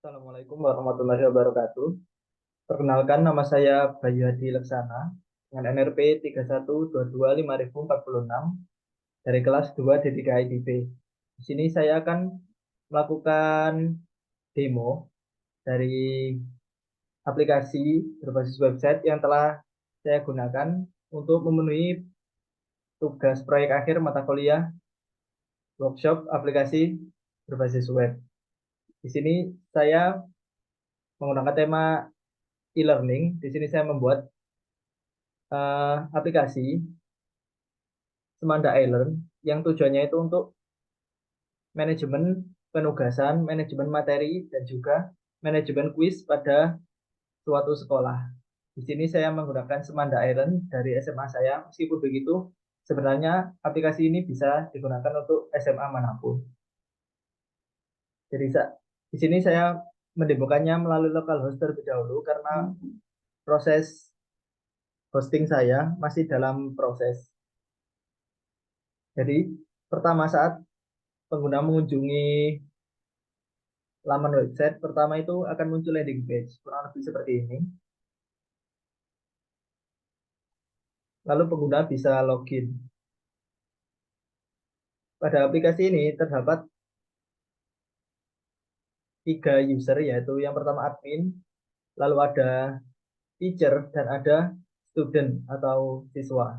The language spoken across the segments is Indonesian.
Assalamualaikum warahmatullahi wabarakatuh. Perkenalkan, nama saya Bayu Hadi Laksana dengan NRP 31225046 dari kelas 2 D3 IDB. Di sini saya akan melakukan demo dari aplikasi berbasis website yang telah saya gunakan untuk memenuhi tugas proyek akhir mata kuliah workshop aplikasi berbasis web. Di sini saya menggunakan tema e-learning. Di sini saya membuat aplikasi Semanda iLearn yang tujuannya itu untuk manajemen penugasan, manajemen materi, dan juga manajemen kuis pada suatu sekolah. Di sini saya menggunakan Semanda iLearn dari SMA saya. Meskipun begitu, sebenarnya aplikasi ini bisa digunakan untuk SMA manapun. Jadi di sini saya mendemokannya melalui localhost terlebih dahulu karena proses hosting saya masih dalam proses. Jadi pertama saat pengguna mengunjungi laman website, pertama itu akan muncul landing page, kurang lebih seperti ini. Lalu pengguna bisa login. Pada aplikasi ini terdapat 3 user, yaitu yang pertama admin, lalu ada teacher, dan ada student atau siswa.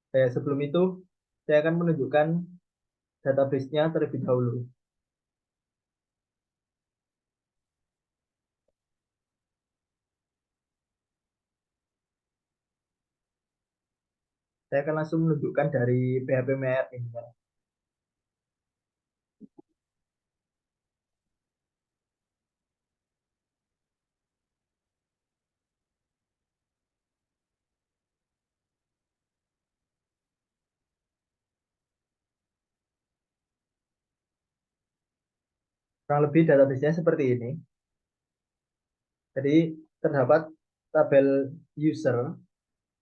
Sebelum itu, saya akan menunjukkan database-nya terlebih dahulu. Saya akan langsung menunjukkan dari PHP ini. Kurang lebih database-nya seperti ini. Jadi terdapat tabel user,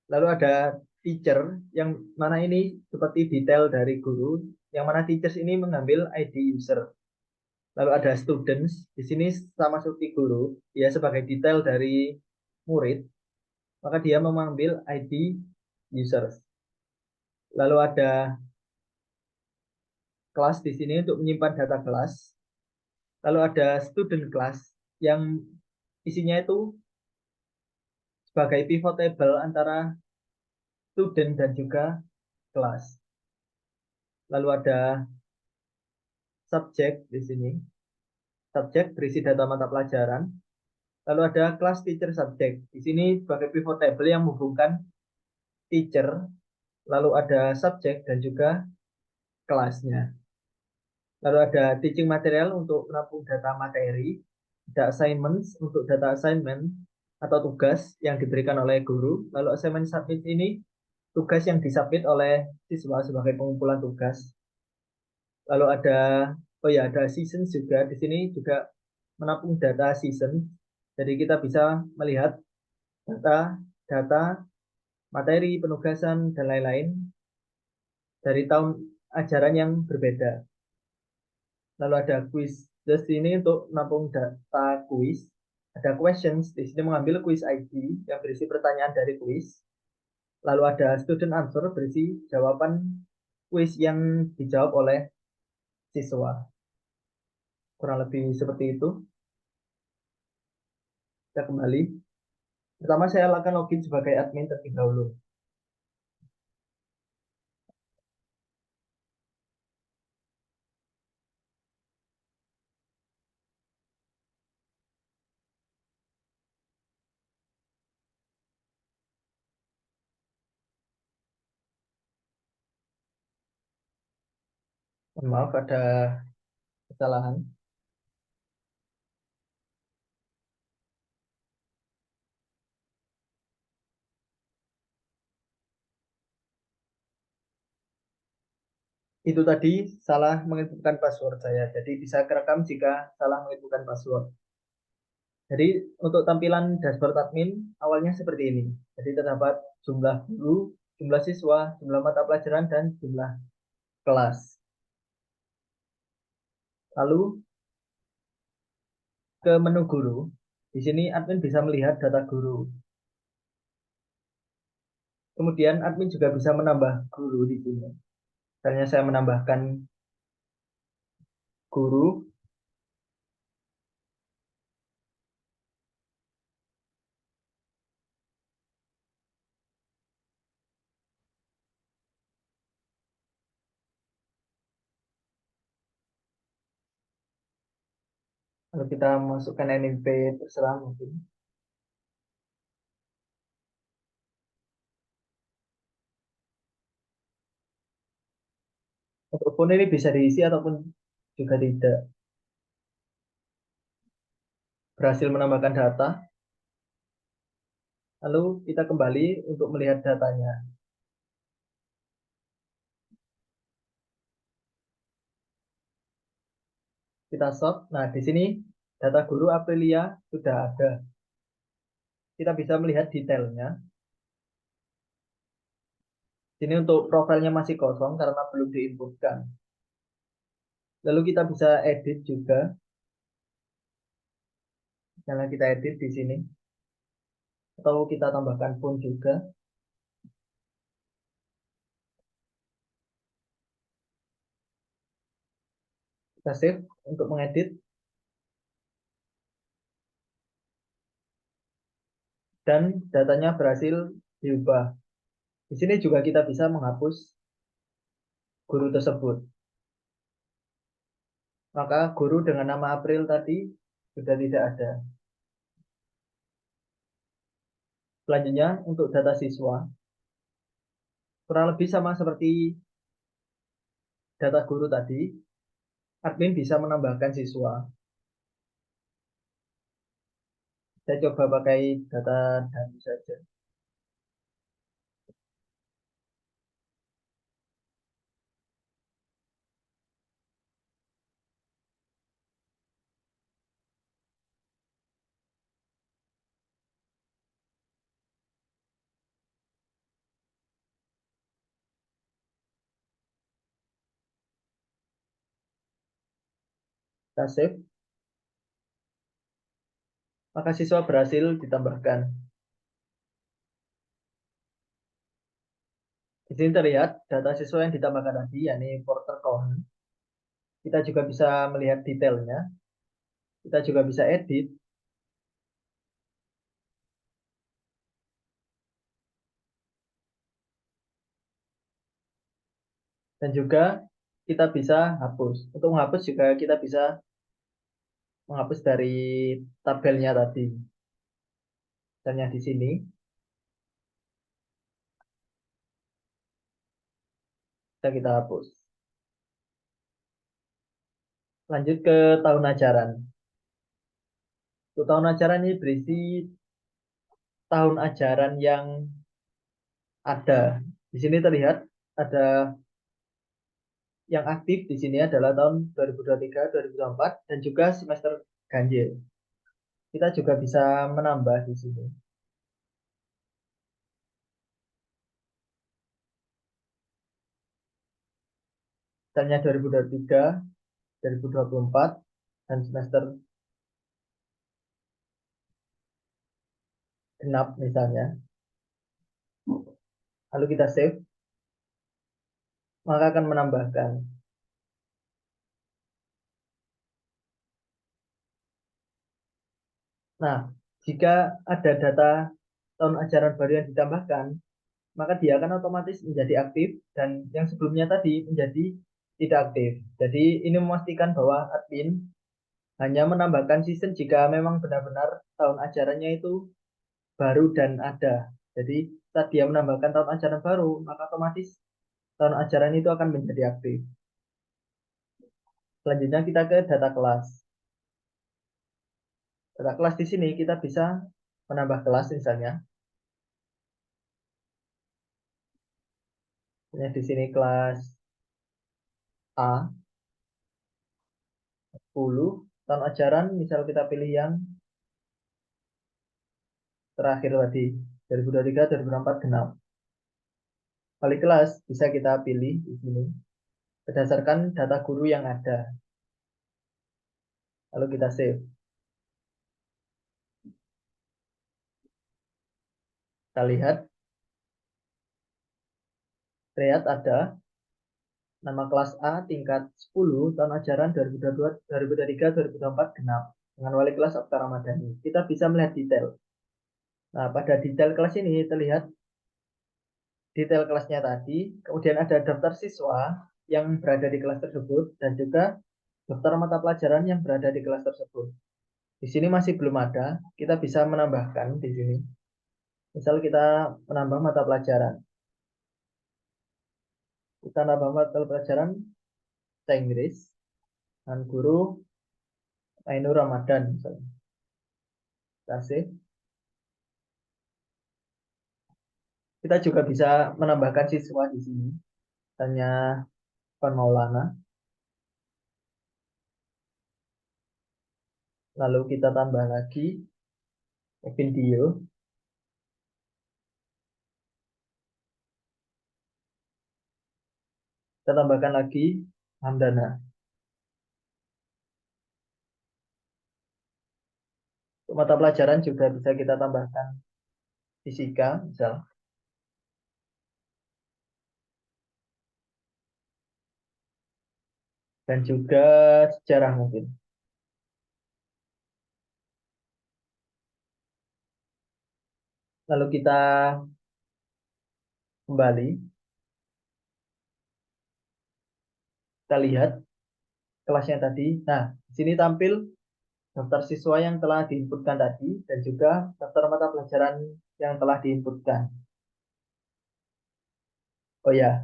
lalu ada teacher, yang mana ini seperti detail dari guru, yang mana teachers ini mengambil ID user. Lalu ada students, di sini sama seperti guru, dia sebagai detail dari murid, maka dia mengambil ID users. Lalu ada kelas di sini untuk menyimpan data kelas. Lalu ada student class yang isinya itu sebagai pivot table antara student dan juga kelas. Lalu ada subjek di sini. Subjek berisi data mata pelajaran. Lalu ada kelas teacher subject. Di sini sebagai pivot table yang menghubungkan teacher, lalu ada subjek dan juga kelasnya. Lalu ada teaching material untuk menampung data materi, ada assignments untuk data assignment atau tugas yang diberikan oleh guru. Lalu assignment submit ini tugas yang disubmit oleh siswa sebagai pengumpulan tugas. Lalu ada season juga. Di sini juga menampung data season. Jadi kita bisa melihat data materi, penugasan, dan lain-lain dari tahun ajaran yang berbeda. Lalu ada quiz. Just ini untuk menampung data quiz. Ada questions. Di sini mengambil quiz ID yang berisi pertanyaan dari quiz. Lalu ada student answer berisi jawaban quiz yang dijawab oleh siswa. Kurang lebih seperti itu. Kita kembali. Pertama saya akan login sebagai admin terlebih dahulu. Maaf, ada kesalahan. Itu tadi salah menginputkan password saya. Jadi bisa kerekam jika salah menginputkan password. Jadi untuk tampilan dashboard admin awalnya seperti ini. Jadi terdapat jumlah guru, jumlah siswa, jumlah mata pelajaran, dan jumlah kelas. Lalu ke menu guru. Di sini admin bisa melihat data guru. Kemudian admin juga bisa menambah guru di sini. Misalnya saya menambahkan guru, lalu kita masukkan NIP terserah mungkin. Untuk phone ini bisa diisi ataupun juga tidak. Berhasil menambahkan data, lalu kita kembali untuk melihat datanya. Kita sort. Nah, di sini data guru Aprilia sudah ada. Kita bisa melihat detailnya. Sini untuk profilnya masih kosong karena belum diinputkan. Lalu kita bisa edit juga. Misalnya kita edit di sini. Atau kita tambahkan font juga. Kita save untuk mengedit. Dan datanya berhasil diubah. Di sini juga kita bisa menghapus guru tersebut. Maka guru dengan nama April tadi sudah tidak ada. Selanjutnya untuk data siswa. Kurang lebih sama seperti data guru tadi. Admin bisa menambahkan siswa. Saya coba pakai data data saja. Kita save. Maka siswa berhasil ditambahkan. Di sini terlihat data siswa yang ditambahkan tadi, yakni Porter Count. Kita juga bisa melihat detailnya. Kita juga bisa edit. Dan juga kita bisa hapus. Untuk menghapus juga kita bisa menghapus dari tabelnya tadi. Misalnya di sini, kita hapus. Lanjut ke tahun ajaran. Untuk tahun ajaran ini berisi tahun ajaran yang ada. Di sini terlihat ada yang aktif di sini adalah tahun 2023, 2024, dan juga semester ganjil. Kita juga bisa menambah di sini. Misalnya 2023, 2024, dan semester genap misalnya. Lalu kita save, maka akan menambahkan. Nah, jika ada data tahun ajaran baru yang ditambahkan, maka dia akan otomatis menjadi aktif dan yang sebelumnya tadi menjadi tidak aktif. Jadi ini memastikan bahwa admin hanya menambahkan season jika memang benar-benar tahun ajarannya itu baru dan ada. Jadi saat dia menambahkan tahun ajaran baru, maka otomatis tahun ajaran itu akan menjadi aktif. Selanjutnya kita ke data kelas. Data kelas di sini kita bisa menambah kelas misalnya. Misalnya di sini kelas A 10 tahun ajaran, misal kita pilih yang terakhir tadi 2023 2024 genap. Kali kelas bisa kita pilih di sini berdasarkan data guru yang ada. Lalu kita save. Kita lihat ada nama kelas A tingkat 10 tahun ajaran 2023-2024 genap dengan wali kelas Okta Ramadhani. Kita bisa melihat detail. Nah, pada detail kelas ini terlihat detail kelasnya tadi, kemudian ada daftar siswa yang berada di kelas tersebut dan juga daftar mata pelajaran yang berada di kelas tersebut. Di sini masih belum ada, kita bisa menambahkan di sini. Misal kita menambah mata pelajaran. Kita nambah mata pelajaran bahasa Inggris dengan guru Ainur Ramadan misalnya. Kasih. Kita juga bisa menambahkan siswa di sini. Misalnya Van Maulana. Lalu kita tambah lagi video. Kita tambahkan lagi Hamdana. Untuk mata pelajaran juga bisa kita tambahkan fisika, misal. Dan juga sejarah mungkin. Lalu kita kembali. Kita lihat kelasnya tadi. Nah, di sini tampil daftar siswa yang telah diinputkan tadi dan juga daftar mata pelajaran yang telah diinputkan. Oh ya,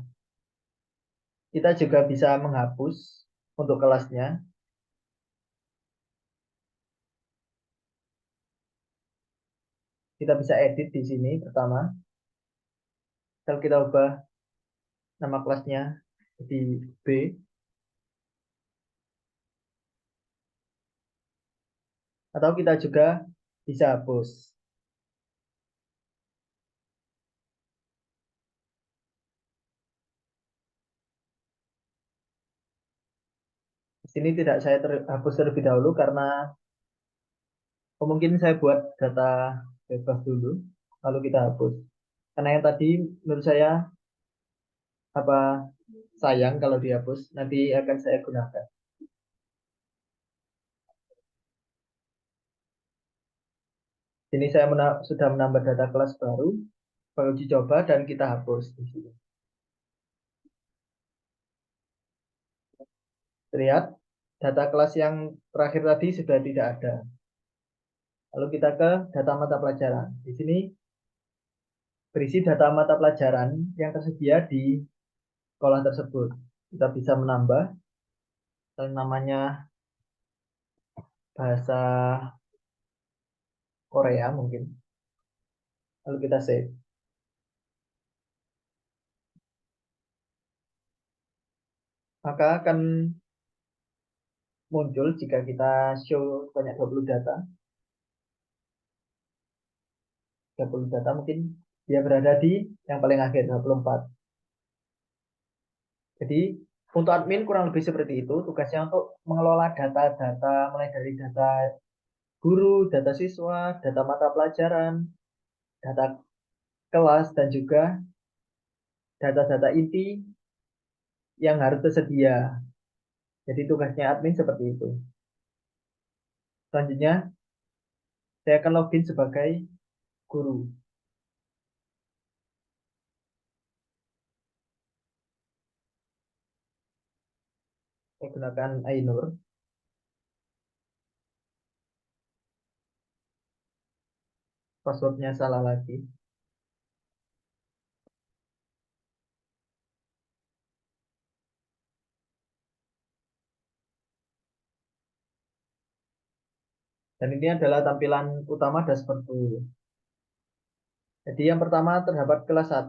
kita juga bisa menghapus untuk kelasnya. Kita bisa edit di sini pertama. Kalau kita ubah nama kelasnya jadi B, atau kita juga bisa hapus. Di sini tidak saya hapus terlebih dahulu karena mungkin saya buat data bebas dulu, lalu kita hapus. Karena yang tadi menurut saya apa sayang kalau dihapus, nanti akan saya gunakan. Ini saya sudah menambah data kelas baru, uji coba dan kita hapus di sini. Lihat data kelas yang terakhir tadi sudah tidak ada. Lalu kita ke data mata pelajaran. Di sini berisi data mata pelajaran yang tersedia di sekolah tersebut. Kita bisa menambah yang namanya bahasa Korea mungkin. Lalu kita save. Maka akan muncul jika kita show banyak 20 data. 30 data mungkin dia berada di yang paling akhir 24. Jadi untuk admin kurang lebih seperti itu. Tugasnya untuk mengelola data-data mulai dari data guru, data siswa, data mata pelajaran, data kelas, dan juga data-data inti yang harus tersedia. Jadi tugasnya admin seperti itu. Selanjutnya, saya akan login sebagai guru. Saya gunakan Ainur. Passwordnya salah lagi. Dan ini adalah tampilan utama dashboard guru. Jadi yang pertama terdapat kelas 1.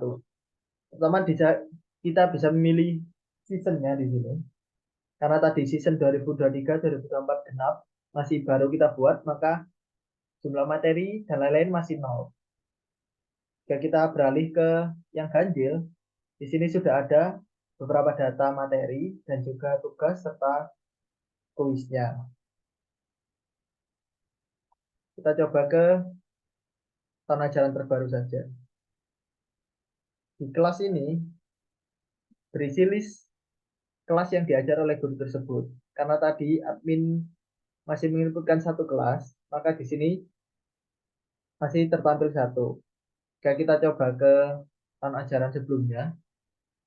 Pertama kita bisa memilih seasonnya di sini. Karena tadi season 2023-2024 genap masih baru kita buat, maka jumlah materi dan lain-lain masih nol. Jika kita beralih ke yang ganjil, di sini sudah ada beberapa data materi dan juga tugas serta kuisnya. Kita coba ke tahun ajaran terbaru saja. Di kelas ini berisi list kelas yang diajar oleh guru tersebut. Karena tadi admin masih menginputkan satu kelas, maka di sini masih tertampil satu. Jika kita coba ke tahun ajaran sebelumnya,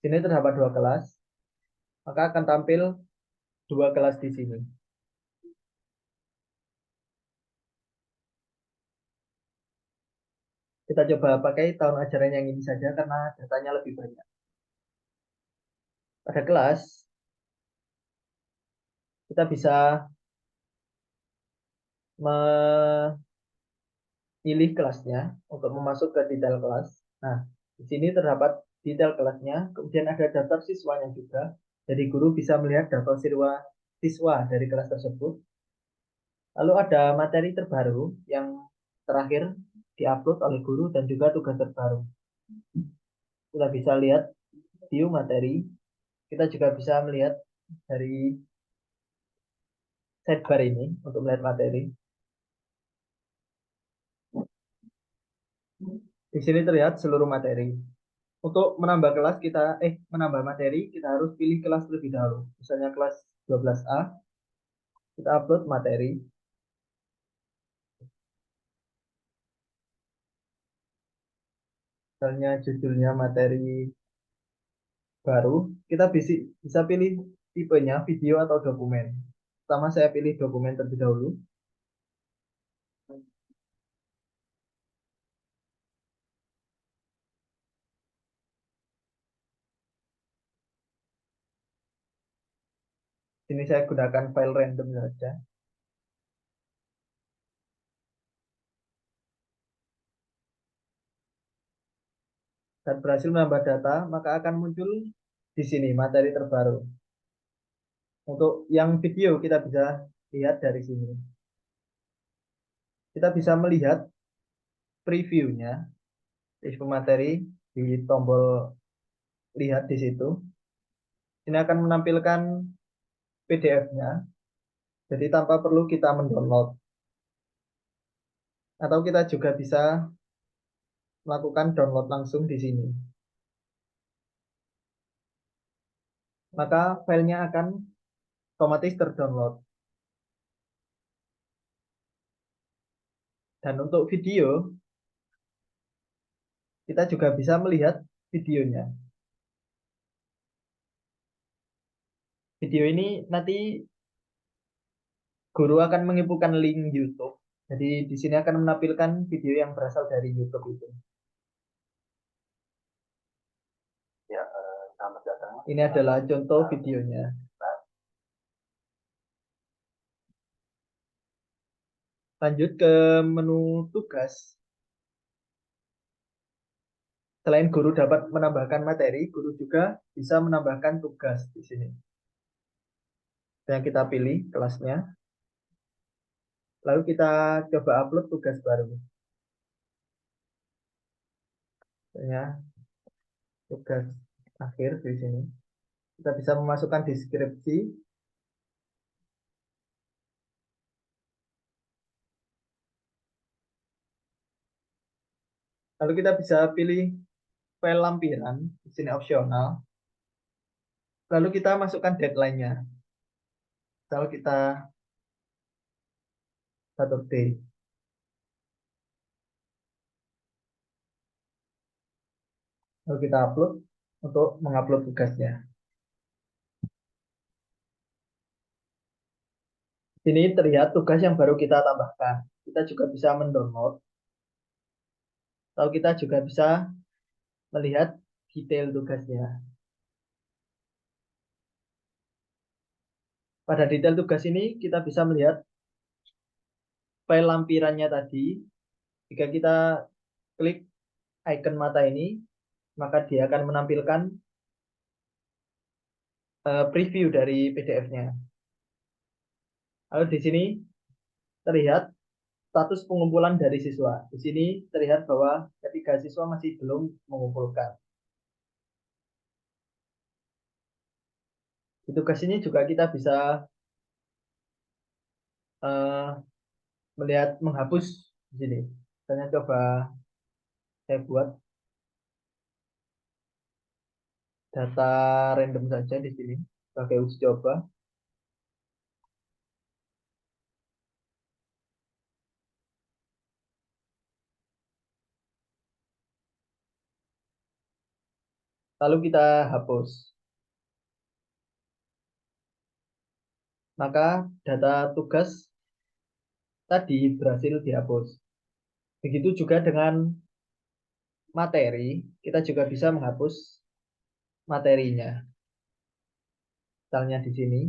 sini terdapat dua kelas, maka akan tampil dua kelas di sini. Kita coba pakai tahun ajaran yang ini saja karena datanya lebih banyak. Pada kelas, kita bisa memilih kelasnya untuk masuk ke detail kelas. Nah, di sini terdapat detail kelasnya, kemudian ada daftar siswanya juga. Jadi guru bisa melihat daftar siswa dari kelas tersebut. Lalu ada materi terbaru yang terakhir diupload oleh guru dan juga tugas terbaru. Kita bisa lihat view materi. Kita juga bisa melihat dari sidebar ini untuk melihat materi. Di sini terlihat seluruh materi. Untuk menambah kelas menambah materi kita harus pilih kelas terlebih dahulu. Misalnya kelas 12A, kita upload materi. Misalnya judulnya materi baru, kita bisa pilih tipenya video atau dokumen. Pertama saya pilih dokumen terlebih dahulu. Sini saya gunakan file random saja. Dan berhasil menambah data, maka akan muncul di sini materi terbaru. Untuk yang video kita bisa lihat dari sini. Kita bisa melihat previewnya, review materi di tombol lihat di situ. Ini akan menampilkan PDF-nya, jadi tanpa perlu kita mendownload. Atau kita juga bisa melakukan download langsung di sini. Maka filenya akan otomatis terdownload. Dan untuk video, kita juga bisa melihat videonya. Video ini nanti guru akan mengirimkan link YouTube. Jadi di sini akan menampilkan video yang berasal dari YouTube itu. Ya, selamat datang. Ini adalah contoh videonya. Lanjut ke menu tugas. Selain guru dapat menambahkan materi, guru juga bisa menambahkan tugas di sini. Yang kita pilih kelasnya. Lalu kita coba upload tugas baru. Misalnya tugas akhir di sini. Kita bisa memasukkan deskripsi. Lalu kita bisa pilih file lampiran. Di sini opsional. Lalu kita masukkan deadline-nya. Kalau kita Saturday. Lalu kita upload untuk mengupload tugasnya. Sini terlihat tugas yang baru kita tambahkan. Kita juga bisa mendownload. Lalu kita juga bisa melihat detail tugasnya. Pada detail tugas ini kita bisa melihat file lampirannya tadi. Jika kita klik icon mata ini, maka dia akan menampilkan preview dari PDF-nya. Lalu di sini terlihat status pengumpulan dari siswa. Di sini terlihat bahwa ketiga siswa masih belum mengumpulkan. Di tugas ini juga kita bisa uh, melihat menghapus di sini. Misalnya coba saya buat data random saja di sini sebagai uji coba. Lalu kita hapus. Maka data tugas tadi berhasil dihapus. Begitu juga dengan materi, kita juga bisa menghapus materinya. Misalnya di sini,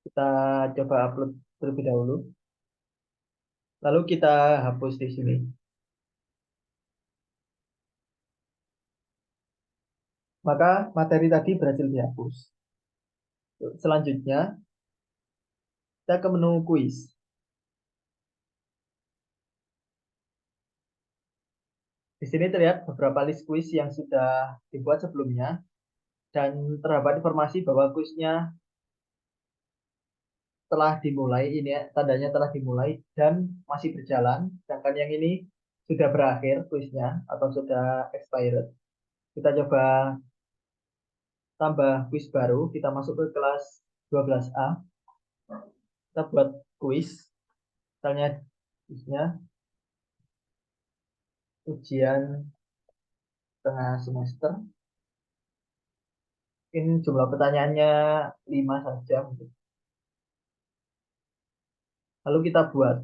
kita coba upload terlebih dahulu. Lalu kita hapus di sini. Maka materi tadi berhasil dihapus. Selanjutnya, kita ke menu kuis. Di sini terlihat beberapa list kuis yang sudah dibuat sebelumnya dan terdapat informasi bahwa kuisnya telah dimulai, ini ya, tandanya telah dimulai dan masih berjalan. Sedangkan yang ini sudah berakhir kuisnya atau sudah expired. Kita coba tambah kuis baru, kita masuk ke kelas 12A. Kita buat kuis, misalnya kuisnya ujian tengah semester. Mungkin jumlah pertanyaannya 5 saja. Lalu kita buat.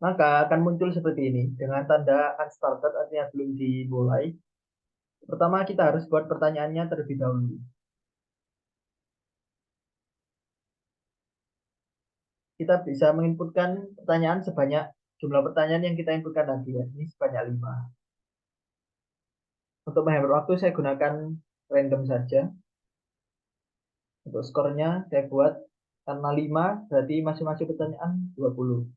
Maka akan muncul seperti ini dengan tanda unstarted artinya belum dimulai. Pertama kita harus buat pertanyaannya terlebih dahulu. Kita bisa menginputkan pertanyaan sebanyak jumlah pertanyaan yang kita inputkan tadi ya. Ini sebanyak 5. Untuk menghemat waktu saya gunakan random saja. Untuk skornya saya buat karena 5 berarti masing-masing pertanyaan 20.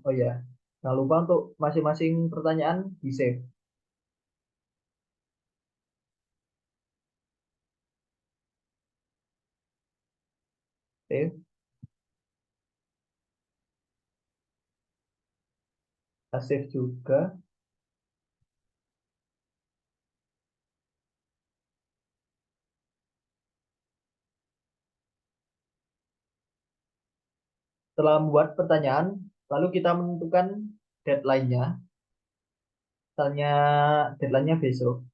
Oh ya, jangan lupa untuk masing-masing pertanyaan di save. Save, kita save juga. Setelah membuat pertanyaan, lalu kita menentukan deadline-nya. Misalnya deadline-nya besok.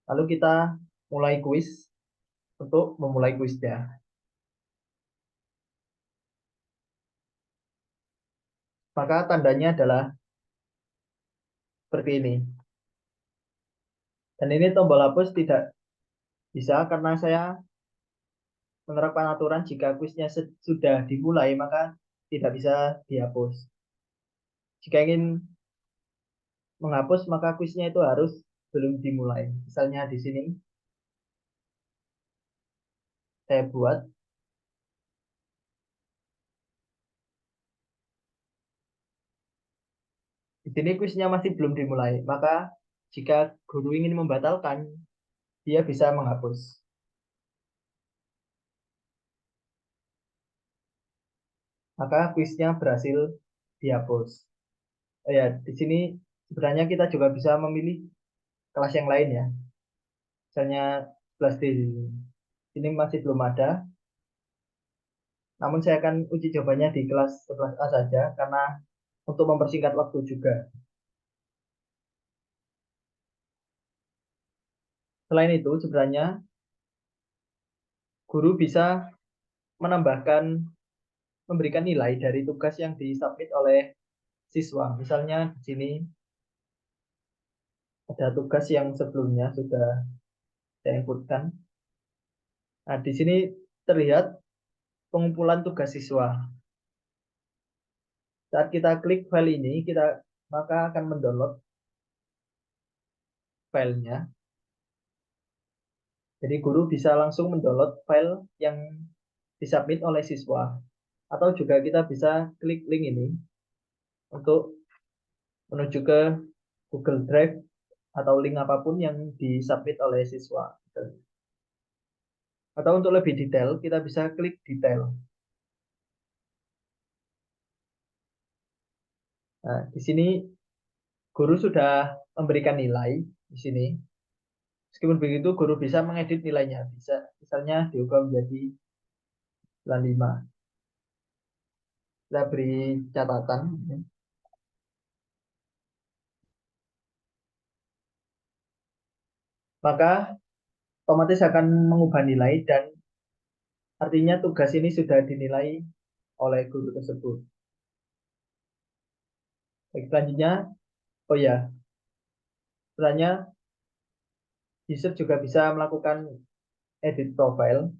Lalu kita mulai kuis untuk memulai kuisnya. Maka tandanya adalah seperti ini. Dan ini tombol hapus tidak bisa karena saya menerapkan aturan jika kuisnya sudah dimulai maka tidak bisa dihapus. Jika ingin menghapus maka kuisnya itu harus belum dimulai. Misalnya di sini saya buat di sini kuisnya masih belum dimulai. Maka jika guru ingin membatalkan, dia bisa menghapus. Maka kuisnya berhasil dihapus. Oh ya, di sini sebenarnya kita juga bisa memilih kelas yang lain ya. Misalnya kelas D ini masih belum ada. Namun saya akan uji cobanya di kelas 11A saja karena untuk mempersingkat waktu juga. Selain itu, sebenarnya guru bisa menambahkan, memberikan nilai dari tugas yang disubmit oleh siswa. Misalnya di sini ada tugas yang sebelumnya sudah saya inputkan. Nah, di sini terlihat pengumpulan tugas siswa. Saat kita klik file ini, kita maka akan mendownload filenya. Jadi guru bisa langsung mendownload file yang disubmit oleh siswa Atau juga kita bisa klik link ini untuk menuju ke Google Drive atau link apapun yang disubmit oleh siswa. Atau untuk lebih detail, kita bisa klik detail. Nah, di sini guru sudah memberikan nilai di sini. Meskipun begitu, guru bisa mengedit nilainya. Bisa, misalnya diubah menjadi 95. Kita beri catatan. Maka otomatis akan mengubah nilai dan artinya tugas ini sudah dinilai oleh guru tersebut. Baik, selanjutnya, oh ya, sebenarnya user juga bisa melakukan edit profile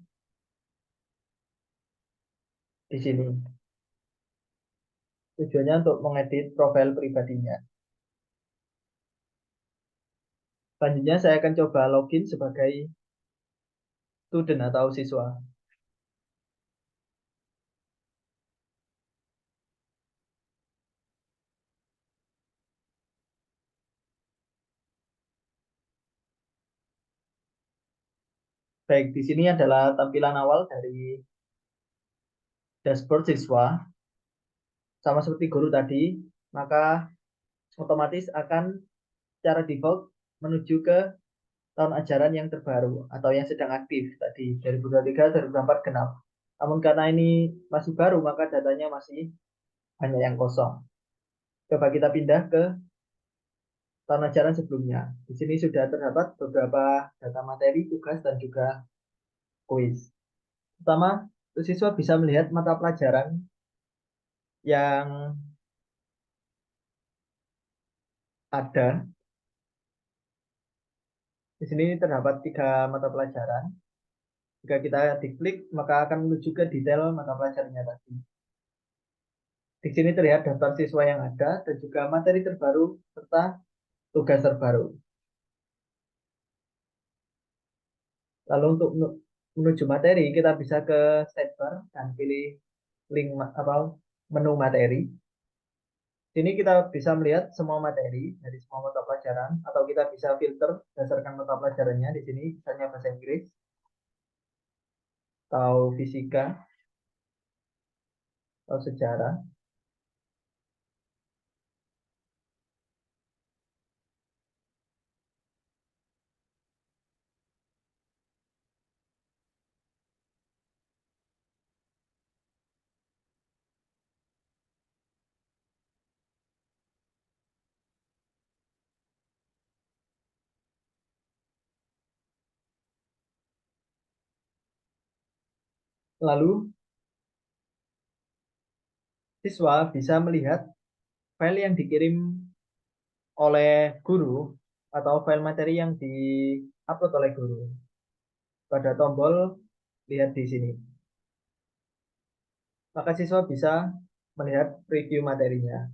di sini. Tujuannya untuk mengedit profil pribadinya. Selanjutnya saya akan coba login sebagai student atau siswa. Baik, di sini adalah tampilan awal dari dashboard siswa. Sama seperti guru tadi, maka otomatis akan secara default menuju ke tahun ajaran yang terbaru atau yang sedang aktif tadi 2023 2024 genap. Namun karena ini masih baru maka datanya masih banyak yang kosong. Coba kita pindah ke tahun ajaran sebelumnya. Di sini sudah terdapat beberapa data materi, tugas, dan juga kuis. Pertama, siswa bisa melihat mata pelajaran yang ada. Di sini terdapat 3 mata pelajaran. Jika kita diklik, maka akan menuju ke detail mata pelajarannya tadi. Di sini terlihat daftar siswa yang ada dan juga materi terbaru serta tugas terbaru. Lalu untuk menuju materi, kita bisa ke sidebar dan pilih link menu materi. Sini kita bisa melihat semua materi dari semua mata pelajaran atau kita bisa filter berdasarkan mata pelajarannya. Di sini misalnya bahasa Inggris atau fisika atau sejarah. Lalu siswa bisa melihat file yang dikirim oleh guru atau file materi yang di-upload oleh guru. Pada tombol lihat di sini. Maka siswa bisa melihat preview materinya.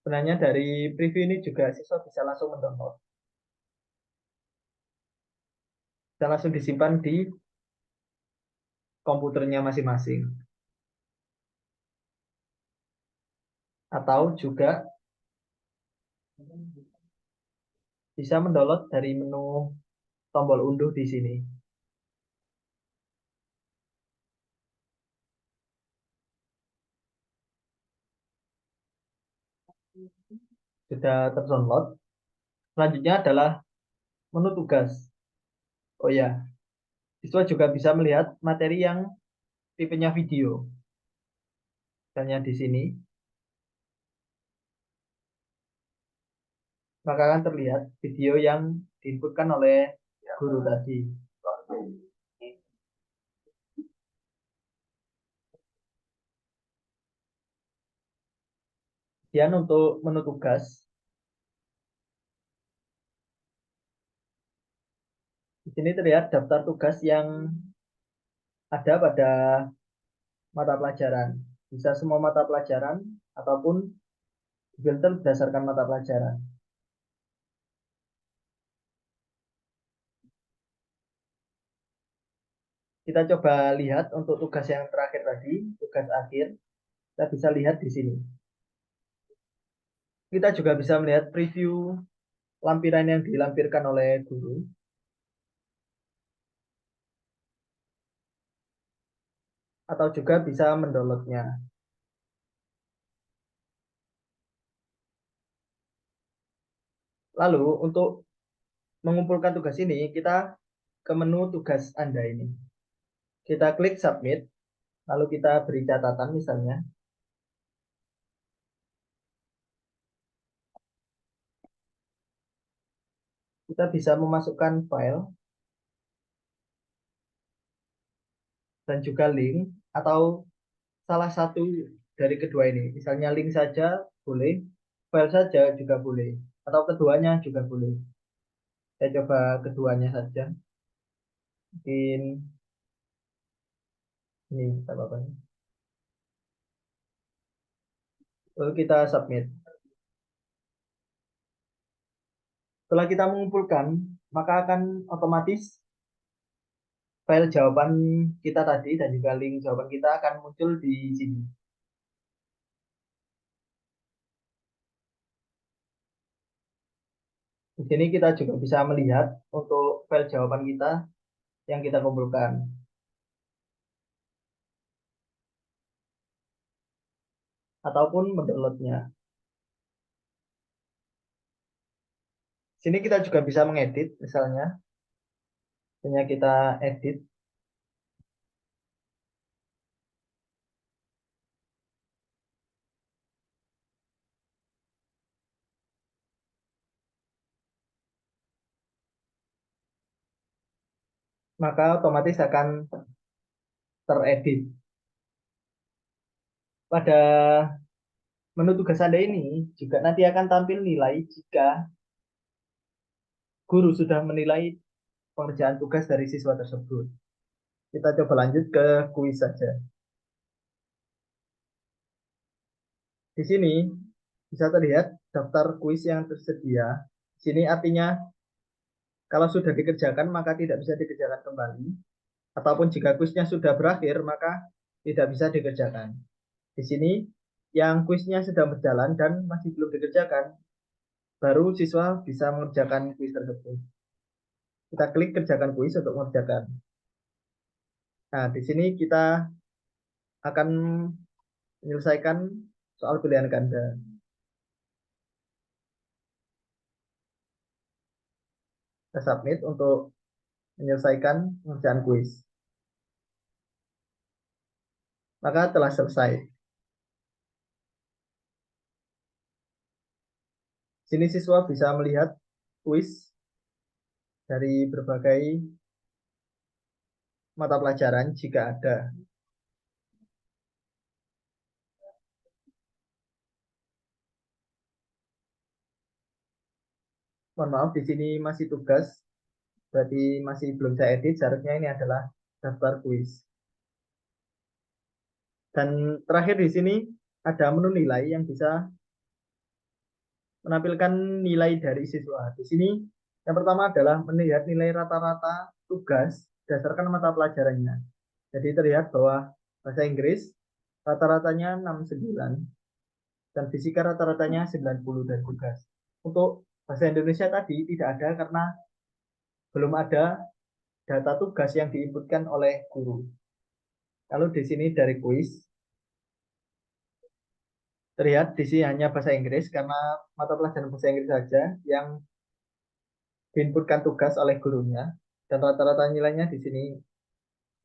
Sebenarnya dari preview ini juga siswa bisa langsung mendownload. Bisa langsung disimpan di komputernya masing-masing. Atau juga bisa mendownload dari menu tombol unduh di sini. Sudah terdownload. Selanjutnya adalah menu tugas. Oh ya, siswa juga bisa melihat materi yang tipenya video. Misalnya di sini, maka akan terlihat video yang diinputkan oleh guru tadi. Kemudian untuk menu tugas, di sini terlihat daftar tugas yang ada pada mata pelajaran. Bisa semua mata pelajaran ataupun filter berdasarkan mata pelajaran. Kita coba lihat untuk tugas yang terakhir tadi, tugas akhir. Kita bisa lihat di sini. Kita juga bisa melihat preview lampiran yang dilampirkan oleh guru. Atau juga bisa mendownloadnya. Lalu untuk mengumpulkan tugas ini, kita ke menu tugas Anda ini. Kita klik submit, lalu kita beri catatan misalnya. Kita bisa memasukkan file dan juga link atau salah satu dari kedua ini. Misalnya link saja boleh, file saja juga boleh, atau keduanya juga boleh. Saya coba keduanya saja. Mungkin ini tak apa-apa. Lalu kita submit. Setelah kita mengumpulkan, maka akan otomatis file jawaban kita tadi dan juga link jawaban kita akan muncul di sini. Di sini kita juga bisa melihat untuk file jawaban kita yang kita kumpulkan ataupun mendownloadnya. Sini kita juga bisa mengedit, misalnya, hanya kita edit, maka otomatis akan teredit. Pada menu tugas Anda ini juga nanti akan tampil nilai jika guru sudah menilai pengerjaan tugas dari siswa tersebut. Kita coba lanjut ke kuis saja. Di sini bisa terlihat daftar kuis yang tersedia. Di sini artinya kalau sudah dikerjakan maka tidak bisa dikerjakan kembali. Ataupun jika kuisnya sudah berakhir maka tidak bisa dikerjakan. Di sini yang kuisnya sedang berjalan dan masih belum dikerjakan, baru siswa bisa mengerjakan kuis tersebut. Kita klik kerjakan kuis untuk mengerjakan. Nah, di sini kita akan menyelesaikan soal pilihan ganda. Kita submit untuk menyelesaikan pengerjaan kuis. Maka telah selesai. Sini siswa bisa melihat kuis dari berbagai mata pelajaran jika ada. Mohon maaf, di sini masih tugas, berarti masih belum saya edit. Seharusnya ini adalah daftar kuis. Dan terakhir di sini ada menu nilai yang bisa menampilkan nilai dari siswa. Di sini yang pertama adalah melihat nilai rata-rata tugas berdasarkan mata pelajarannya. Jadi terlihat bahwa bahasa Inggris rata-ratanya 69 dan fisika rata-ratanya 90 dan tugas. Untuk bahasa Indonesia tadi tidak ada karena belum ada data tugas yang diinputkan oleh guru. Kalau di sini dari kuis, terlihat di sini hanya bahasa Inggris karena mata pelajaran bahasa Inggris saja yang diinputkan tugas oleh gurunya dan rata-rata nilainya di sini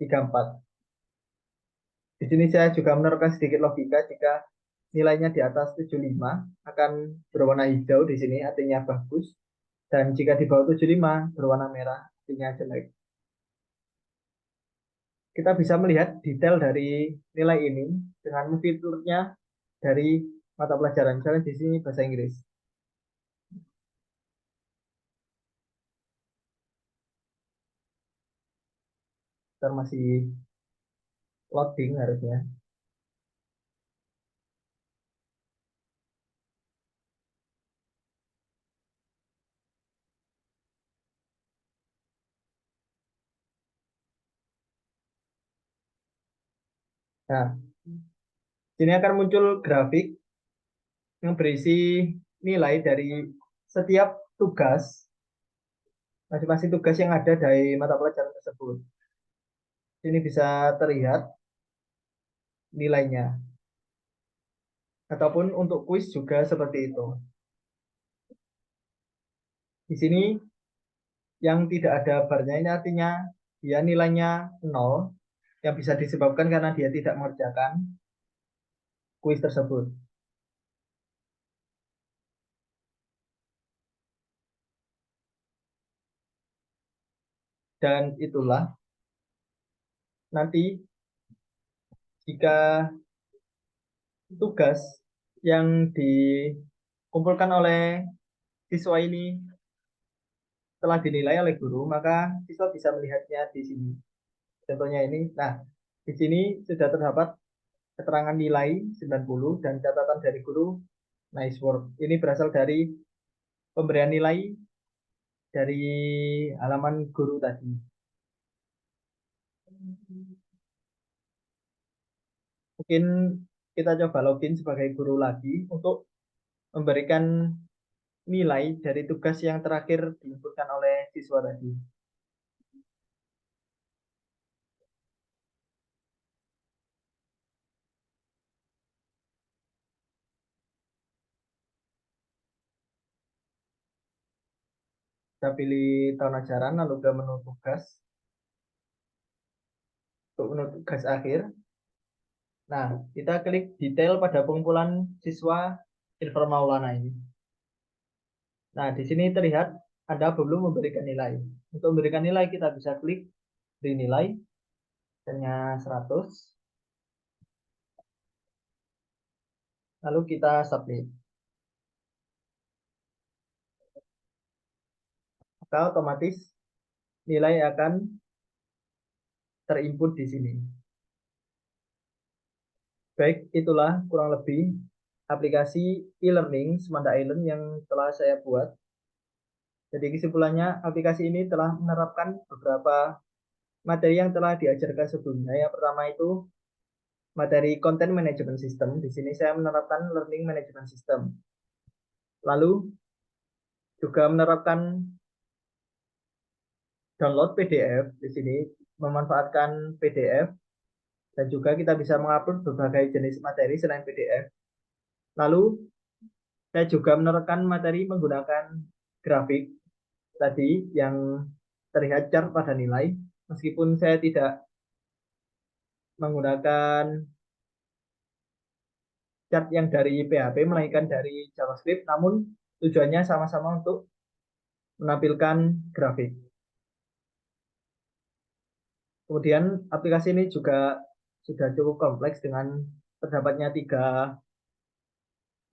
34. Di sini saya juga menerapkan sedikit logika jika nilainya di atas 75 akan berwarna hijau di sini artinya bagus dan jika di bawah 75 berwarna merah artinya jelek. Kita bisa melihat detail dari nilai ini dengan fiturnya dari mata pelajaran. Misalnya di sini bahasa Inggris. Kita masih loading harusnya. Nah, sini akan muncul grafik yang berisi nilai dari setiap tugas, masing-masing tugas yang ada dari mata pelajaran tersebut. Sini bisa terlihat nilainya. Ataupun untuk kuis juga seperti itu. Di sini yang tidak ada barnya ini artinya dia nilainya 0, yang bisa disebabkan karena dia tidak mengerjakan kuis tersebut. Dan itulah nanti jika tugas yang dikumpulkan oleh siswa ini telah dinilai oleh guru, maka siswa bisa melihatnya di sini. Contohnya ini. Nah, di sini sudah terdapat keterangan nilai 90 dan catatan dari guru nice work. Ini berasal dari pemberian nilai dari halaman guru tadi. Mungkin kita coba login sebagai guru lagi untuk memberikan nilai dari tugas yang terakhir diinputkan oleh siswa tadi. Kita pilih tahun ajaran, lalu ke menu tugas. Untuk menu tugas akhir. Nah, kita klik detail pada pengumpulan siswa Silver Maulana ini. Nah, di sini terlihat Anda belum memberikan nilai. Untuk memberikan nilai, kita bisa klik beri nilai, hanya 100. Lalu kita submit. Maka otomatis nilai akan terinput di sini. Baik, itulah kurang lebih aplikasi e-learning Semanda Island yang telah saya buat. Jadi kesimpulannya, aplikasi ini telah menerapkan beberapa materi yang telah diajarkan sebelumnya. Yang pertama itu materi content management system. Di sini saya menerapkan learning management system. Lalu juga menerapkan download PDF. Di sini memanfaatkan PDF dan juga kita bisa mengupload berbagai jenis materi selain PDF. Lalu saya juga menerapkan materi menggunakan grafik tadi yang terlihat chart pada nilai. Meskipun saya tidak menggunakan chart yang dari PHP melainkan dari JavaScript, namun tujuannya sama-sama untuk menampilkan grafik. Kemudian aplikasi ini juga sudah cukup kompleks dengan terdapatnya 3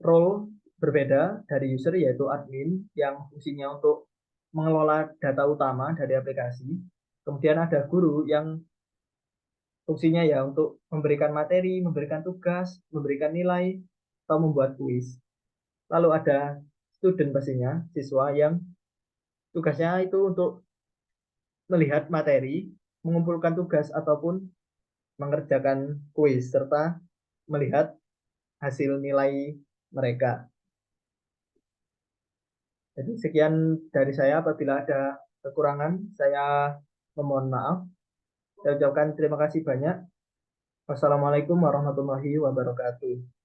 role berbeda dari user, yaitu admin yang fungsinya untuk mengelola data utama dari aplikasi. Kemudian ada guru yang fungsinya ya untuk memberikan materi, memberikan tugas, memberikan nilai, atau membuat kuis. Lalu ada student pastinya, siswa yang tugasnya itu untuk melihat materi, mengumpulkan tugas, ataupun mengerjakan kuis, serta melihat hasil nilai mereka. Jadi sekian dari saya. Apabila ada kekurangan, saya memohon maaf. Saya ucapkan terima kasih banyak. Wassalamualaikum warahmatullahi wabarakatuh.